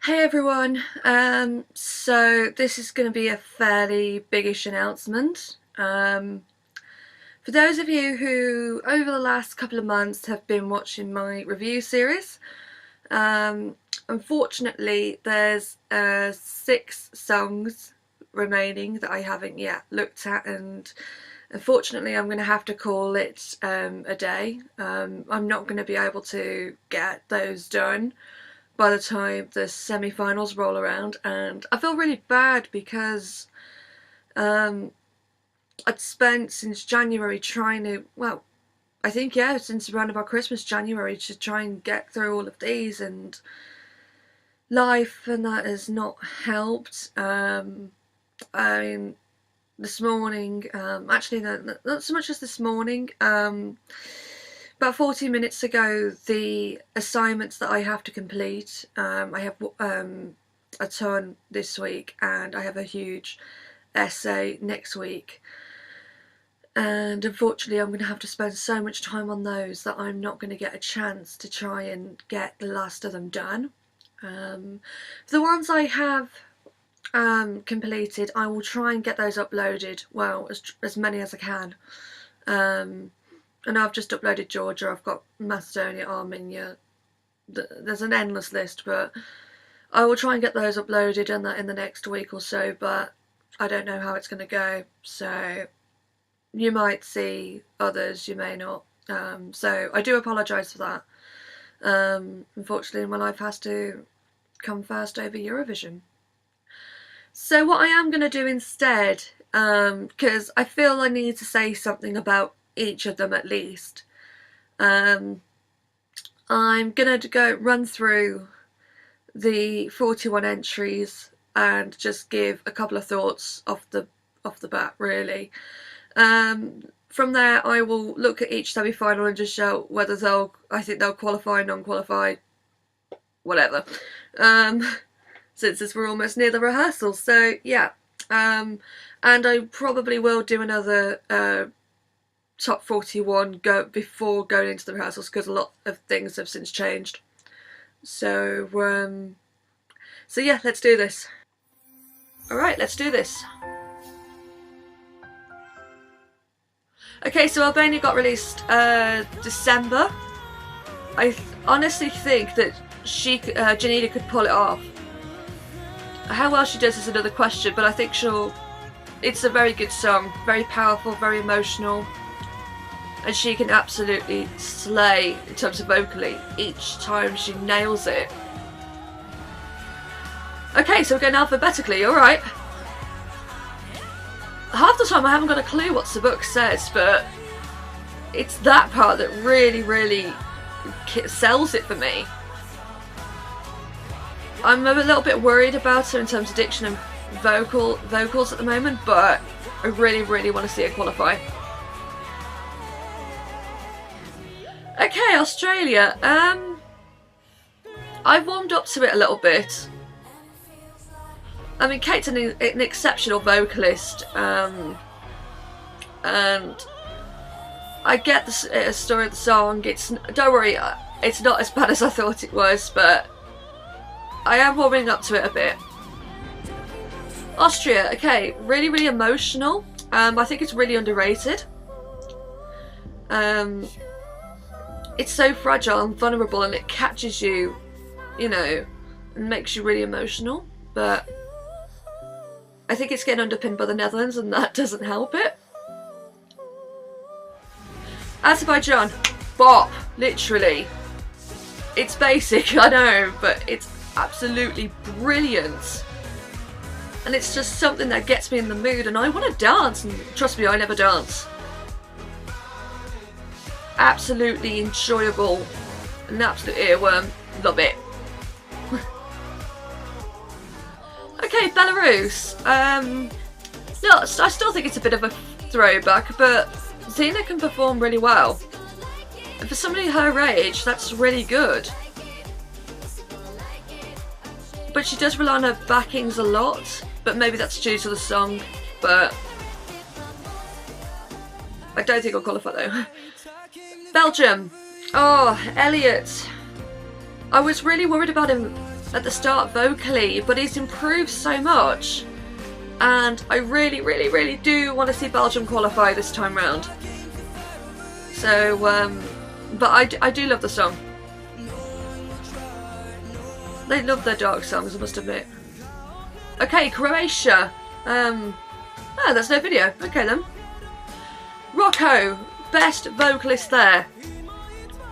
Hey everyone, so this is going to be a fairly biggish announcement. For those of you who over the last couple of months have been watching my review series, unfortunately there's 6 songs remaining that I haven't yet looked at, and unfortunately I'm going to have to call it a day. I'm not going to be able to get those done by the time the semi-finals roll around, and I feel really bad because I'd spent since January trying to, well, I think since around about Christmas, January, to try and get through all of these, and life and that has not helped. I mean, this morning, actually not so much as this morning, about 40 minutes ago, the assignments that I have to complete, I have a ton this week, and I have a huge essay next week, and unfortunately I'm going to have to spend so much time on those that I'm not going to get a chance to try and get the last of them done. The ones I have completed, I will try and get those uploaded, well, as many as I can. And I've just uploaded Georgia, I've got Macedonia, Armenia, there's an endless list, but I will try and get those uploaded in the next week or so, but I don't know how it's going to go, so you might see others, you may not, so I do apologise for that. Unfortunately my life has to come first over Eurovision. So what I am going to do instead, because I feel I need to say something about each of them at least, I'm gonna go run through the 41 entries and just give a couple of thoughts off the bat, really. From there I will look at each semi-final and just show whether I think they'll qualify, non-qualify, whatever, since we're almost near the rehearsals, so yeah. And I probably will do another top 41 before going into the rehearsals, because a lot of things have since changed. So yeah, let's do this. Alright, let's do this. Okay, so Albania got released December. I honestly think that Janita could pull it off. How well she does is another question, but I think it's a very good song, very powerful, very emotional, and she can absolutely slay in terms of vocally each time she nails it. Okay, so we're going alphabetically, alright. Half the time I haven't got a clue what the book says, but it's that part that really, really sells it for me. I'm a little bit worried about her in terms of diction and vocals at the moment, but I really, really want to see her qualify. Okay, Australia. I've warmed up to it a little bit. I mean, Kate's an exceptional vocalist, and I get the story of the song. Don't worry, it's not as bad as I thought it was, but I am warming up to it a bit. Austria, okay, really, really emotional. I think it's really underrated. It's so fragile and vulnerable, and it catches you, you know, and makes you really emotional, but I think it's getting underpinned by the Netherlands, and that doesn't help it. Azerbaijan, bop, literally. It's basic, I know, but it's absolutely brilliant. And it's just something that gets me in the mood, and I want to dance, and trust me, I never dance. Absolutely enjoyable, an absolute earworm, love it. Okay, Belarus. No, I still think it's a bit of a throwback, but Xena can perform really well. And for somebody her age, that's really good. But she does rely on her backings a lot, but maybe that's due to the song, but I don't think I'll qualify though. Belgium. Oh, Elliot. I was really worried about him at the start vocally, but he's improved so much. And I really, really, really do want to see Belgium qualify this time round. So, but I do love the song. They love their dark songs, I must admit. Okay, Croatia. There's no video. Okay then. Rocco, best vocalist there.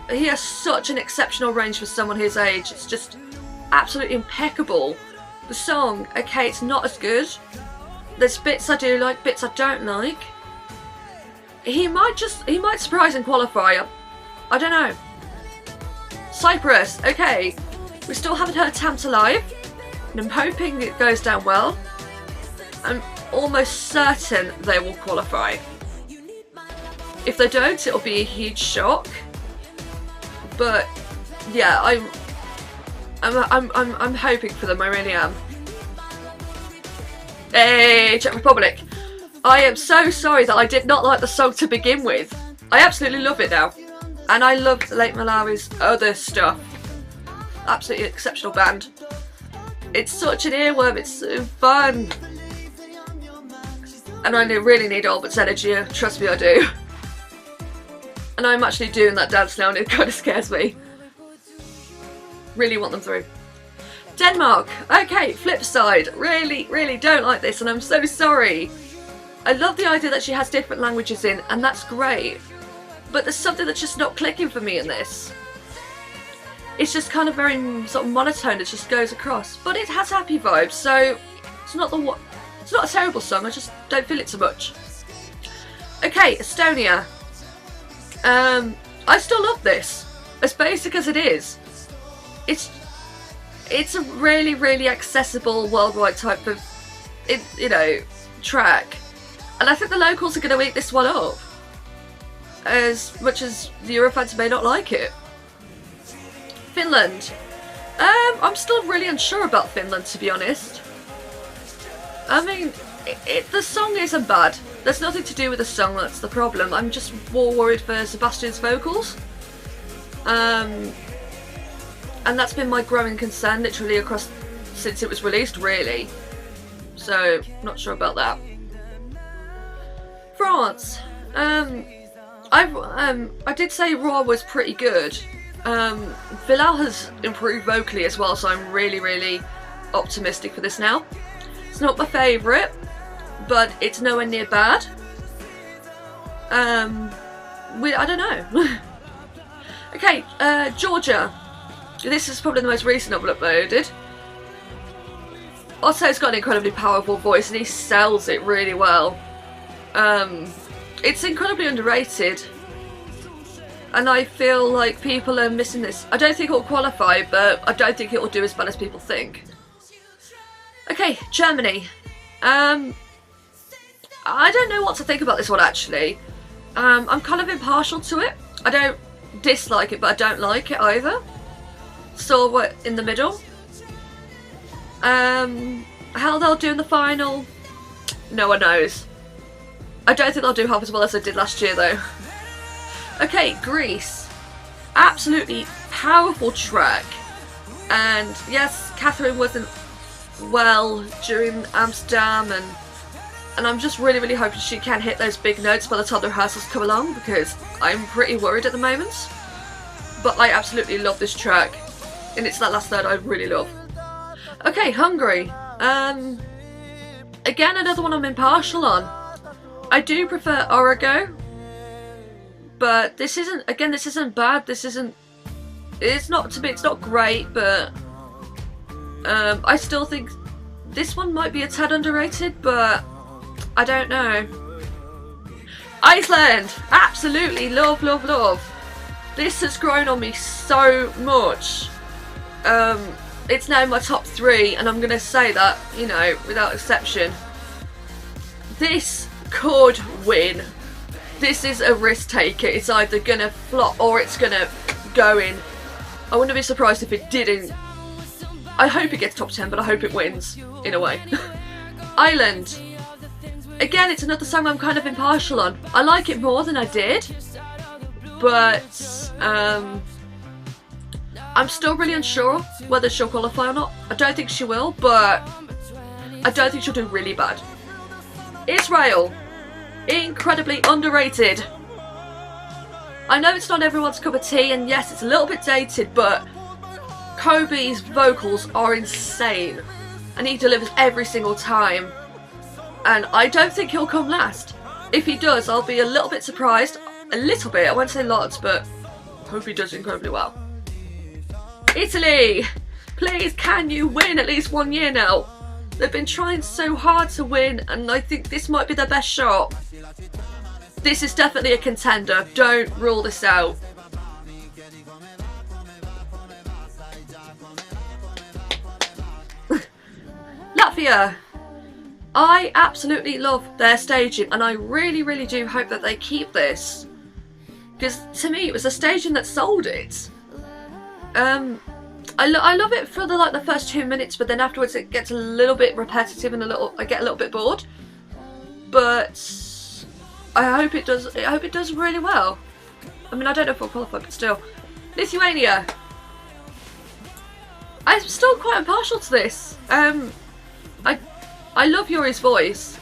He has such an exceptional range for someone his age. It's just absolutely impeccable. The song, okay, it's not as good. There's bits I do like, bits I don't like. He might surprise and qualify. I don't know. Cyprus, okay. We still haven't heard Tamta live, and I'm hoping it goes down well. I'm almost certain they will qualify. If they don't, it'll be a huge shock. But yeah, I'm hoping for them. I really am. Hey, Czech Republic. I am so sorry that I did not like the song to begin with. I absolutely love it now, and I loved Lake Malawi's other stuff. Absolutely exceptional band. It's such an earworm. It's so fun, and I really need Albert's energy. Trust me, I do. And I'm actually doing that dance now, and it kind of scares me. Really want them through. Denmark. Okay, flip side. Really, really don't like this, and I'm so sorry. I love the idea that she has different languages in, and that's great. But there's something that's just not clicking for me in this. It's just kind of very sort of monotone. It just goes across, but it has happy vibes, so it's not a terrible song. I just don't feel it so much. Okay, Estonia. I still love this, as basic as it is. It's a really, really accessible worldwide type of, track, and I think the locals are going to eat this one up, as much as the Eurofans may not like it. Finland. I'm still really unsure about Finland, to be honest. I mean, the song isn't bad. There's nothing to do with the song that's the problem. I'm just more worried for Sebastian's vocals. And that's been my growing concern literally across since it was released, really. So, not sure about that. France. I did say Raw was pretty good. Bilal has improved vocally as well, so I'm really, really optimistic for this now. It's not my favourite, but it's nowhere near bad. I don't know. Okay, Georgia. This is probably the most recent I've uploaded. Otto's got an incredibly powerful voice, and he sells it really well. It's incredibly underrated, and I feel like people are missing this. I don't think it will qualify, but I don't think it will do as bad as people think. Okay, Germany. I don't know what to think about this one, actually. I'm kind of impartial to it. I don't dislike it, but I don't like it either. So what, in the middle. How they'll do in the final, no one knows. I don't think they'll do half as well as they did last year, though. Okay, Greece. Absolutely powerful track. And yes, Catherine wasn't well during Amsterdam, and I'm just really, really hoping she can hit those big notes by the time the rehearsals come along, because I'm pretty worried at the moment. But I absolutely love this track, and it's that last third I really love. Okay, Hungary. Again, another one I'm impartial on. I do prefer Origo, but this isn't bad. It's not great, but I still think this one might be a tad underrated, but I don't know. Iceland, absolutely love, love, love. This has grown on me so much. It's now in my top 3, and I'm going to say that, without exception. This could win. This is a risk taker. It's either going to flop or it's going to go in. I wouldn't be surprised if it didn't. I hope it gets top 10, but I hope it wins, in a way. Ireland. Again, it's another song I'm kind of impartial on. I like it more than I did, but I'm still really unsure whether she'll qualify or not. I don't think she will, but I don't think she'll do really bad. Israel, incredibly underrated. I know it's not everyone's cup of tea, and yes, it's a little bit dated, but Kobe's vocals are insane, and he delivers every single time. And I don't think he'll come last. If he does, I'll be a little bit surprised. A little bit, I won't say lots, but I hope he does incredibly well. Italy! Please, can you win at least 1 year now? They've been trying so hard to win, and I think this might be their best shot. This is definitely a contender. Don't rule this out. Latvia! I absolutely love their staging, and I really, really do hope that they keep this. Because to me, it was the staging that sold it. I love it for the first 2 minutes, but then afterwards it gets a little bit repetitive and I get a little bit bored. But I hope it does. I hope it does really well. I mean, I don't know if I'll qualify, but still. Lithuania. I'm still quite impartial to this. I love Yuri's voice.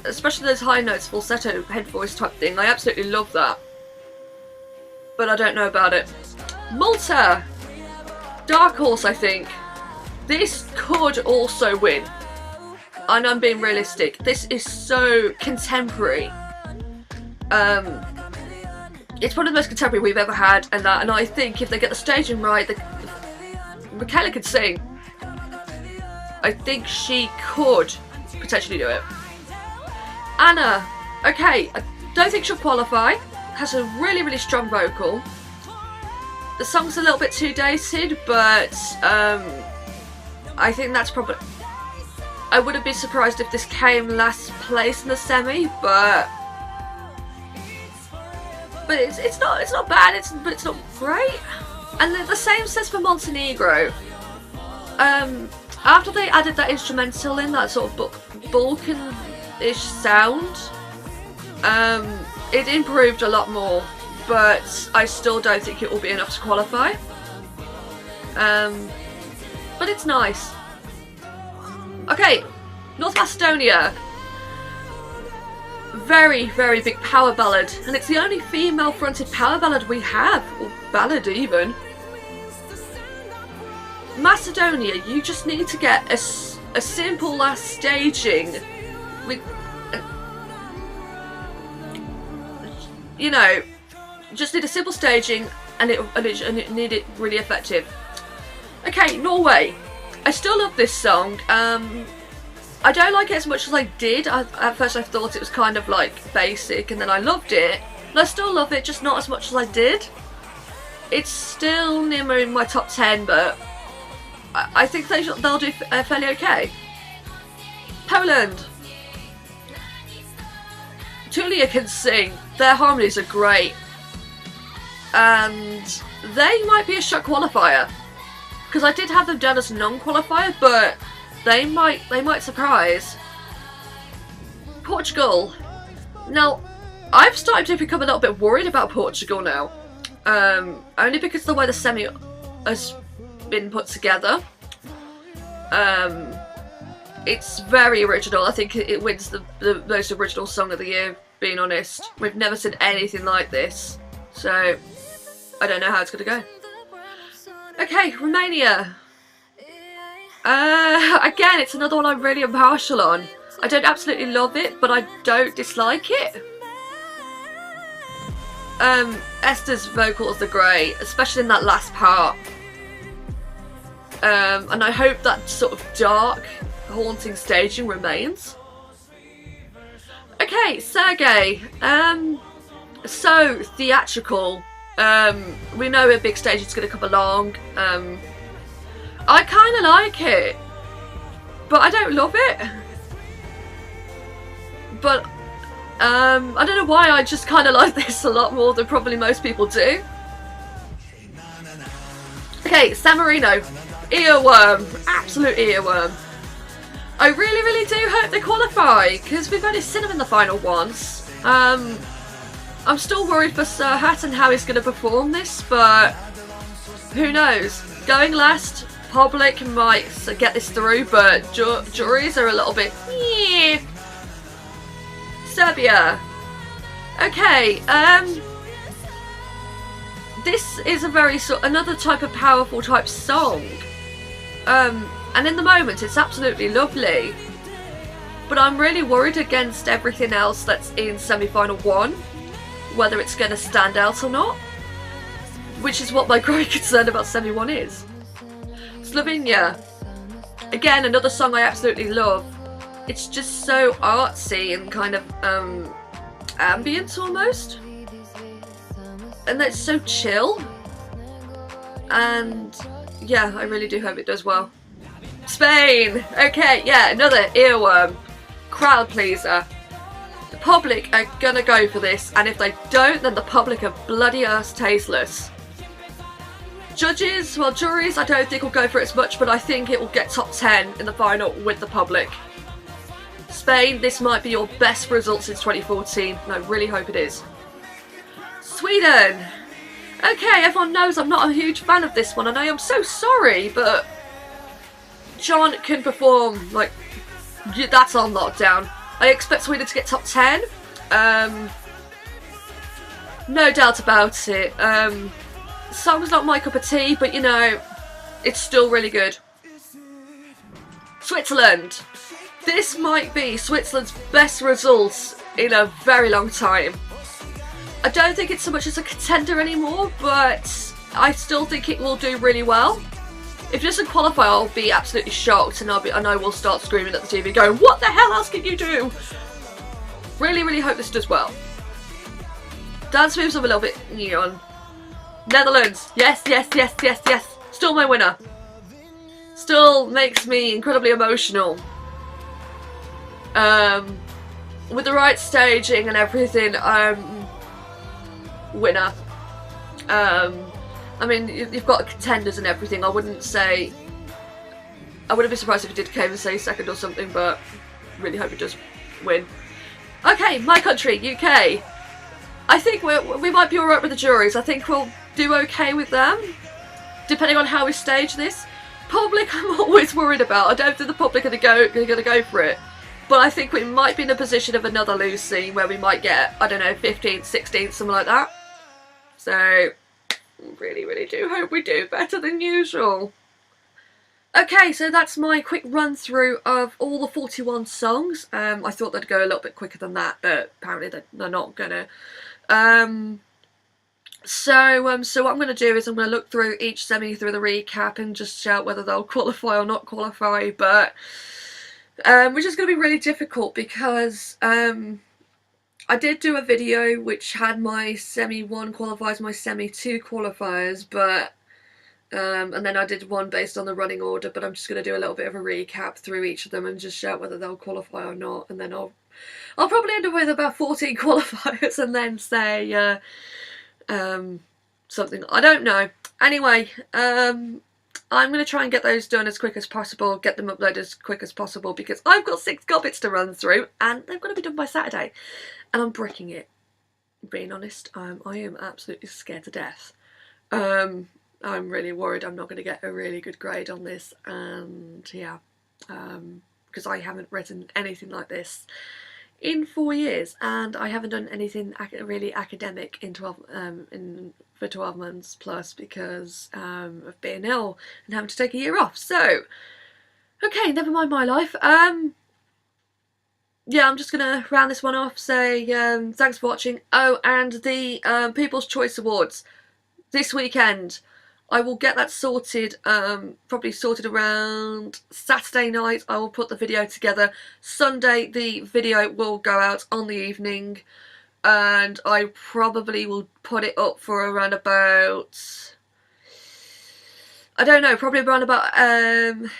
Especially those high notes, falsetto, head voice type thing. I absolutely love that. But I don't know about it. Malta! Dark horse, I think. This could also win. And I'm being realistic. This is so contemporary. It's one of the most contemporary we've ever had, and I think if they get the staging right, Michaela could sing. I think she could potentially do it. Anna, okay, I don't think she'll qualify. Has a really, really strong vocal. The song's a little bit too dated, but I think that's probably... I wouldn't be surprised if this came last place in the semi, but it's not bad. But it's not great. And the same says for Montenegro. After they added that instrumental in, that sort of Balkan-ish sound, it improved a lot more, but I still don't think it will be enough to qualify. But it's nice. Okay, North Macedonia. Very, very big power ballad, and it's the only female-fronted power ballad we have, or ballad even. Macedonia, you just need to get a simple last staging with, you know, just need a simple staging and it need it really effective. Okay, Norway. I still love this song. I don't like it as much as I did. At first I thought it was kind of like basic, and then I loved it. And I still love it, just not as much as I did. It's still near in my top 10, but I think they'll do fairly okay. Poland. Julia can sing. Their harmonies are great. And they might be a shock qualifier. Because I did have them down as non-qualifier, but they might surprise. Portugal. Now, I've started to become a little bit worried about Portugal now. Only because of the way the semi has been put together. It's very original. I think it wins the most original song of the year, being honest. We've never seen anything like this. So, I don't know how it's going to go. Okay, Romania. Again, it's another one I'm really impartial on. I don't absolutely love it, but I don't dislike it. Esther's vocals are great, especially in that last part. And I hope that sort of dark, haunting staging remains. Okay, Sergey. So theatrical. We know a big stage is going to come along. I kind of like it, but I don't love it. But I don't know why, I just kind of like this a lot more than probably most people do. Okay, San Marino. Earworm. Absolute earworm. I really, really do hope they qualify, because we've only seen them in the final once. I'm still worried for Serhat and how he's going to perform this, but who knows? Going last, public might get this through, but juries are a little bit. Yeah. Serbia. Okay. This is a very another type of powerful type song. And in the moment, it's absolutely lovely. But I'm really worried against everything else that's in semi-final 1, whether it's going to stand out or not. Which is what my growing concern about semi-1 is. Slovenia. Again, another song I absolutely love. It's just so artsy and kind of ambient almost. And it's so chill. And yeah, I really do hope it does well. Spain! Okay, yeah, another earworm. Crowd pleaser. The public are gonna go for this, and if they don't, then the public are bloody ass tasteless. Judges, well, juries, I don't think will go for it as much, but I think it will get top 10 in the final with the public. Spain, this might be your best result since 2014, and I really hope it is. Sweden! Okay, everyone knows I'm not a huge fan of this one, and I am so sorry, but John can perform, like, that's on lockdown. I expect Sweden to get top 10. No doubt about it. The song's not my cup of tea, but you know, it's still really good. Switzerland. This might be Switzerland's best results in a very long time. I don't think it's so much as a contender anymore, but I still think it will do really well. If it doesn't qualify, I'll be absolutely shocked, and I will start screaming at the TV going, what the hell else can you do? Really, really hope this does well. Dance moves are a little bit neon. Netherlands. Yes, yes, yes, yes, yes. Still my winner. Still makes me incredibly emotional. With the right staging and everything, winner. I mean, you've got contenders and everything. I wouldn't be surprised if it did came and say second or something, but really hope it does win. Okay, my country, UK. I think we might be alright with the juries. I think we'll do okay with them, depending on how we stage this. Public, I'm always worried about. I don't think the public are going to go for it. But I think we might be in a position of another Lucy where we might get, I don't know, 15th, 16th, something like that. So really, really do hope we do better than usual. Okay, so that's my quick run through of all the 41 songs. I thought they'd go a little bit quicker than that, but apparently they're not gonna. So what I'm going to do is I'm going to look through each semi through the recap and just shout whether they'll qualify or not qualify, but which is going to be really difficult because I did do a video which had my semi 1 qualifiers, my semi 2 qualifiers, but and then I did one based on the running order, but I'm just going to do a little bit of a recap through each of them and just shout whether they'll qualify or not, and then I'll probably end up with about 14 qualifiers and then say something, I don't know. Anyway, I'm going to try and get those done as quick as possible, get them uploaded as quick as possible, because I've got 6 gobbets to run through and they've got to be done by Saturday, and I'm bricking it. Being honest, I am absolutely scared to death. I'm really worried I'm not going to get a really good grade on this, and yeah, because I haven't written anything like this in 4 years, and I haven't done anything really academic in for 12 months plus because of being ill and having to take a year off. So, okay, never mind my life. Yeah, I'm just gonna round this one off. Say thanks for watching. Oh, and the People's Choice Awards this weekend. I will get that sorted, probably sorted around Saturday night. I will put the video together. Sunday the video will go out on the evening, and I probably will put it up for around about, I don't know, probably around about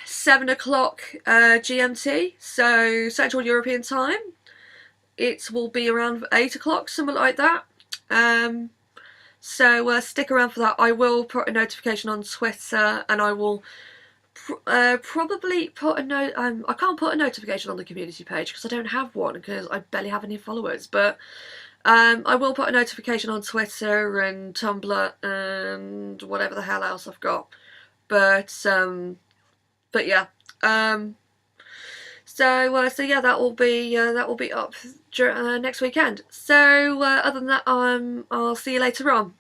7 o'clock GMT, so Central European Time. It will be around 8 o'clock, something like that. So stick around for that. I will put a notification on Twitter, and I will probably put a note. I can't put a notification on the community page because I don't have one, because I barely have any followers. But I will put a notification on Twitter and Tumblr and whatever the hell else I've got. But yeah. So yeah, that will be up next weekend. So other than that, I'll see you later on.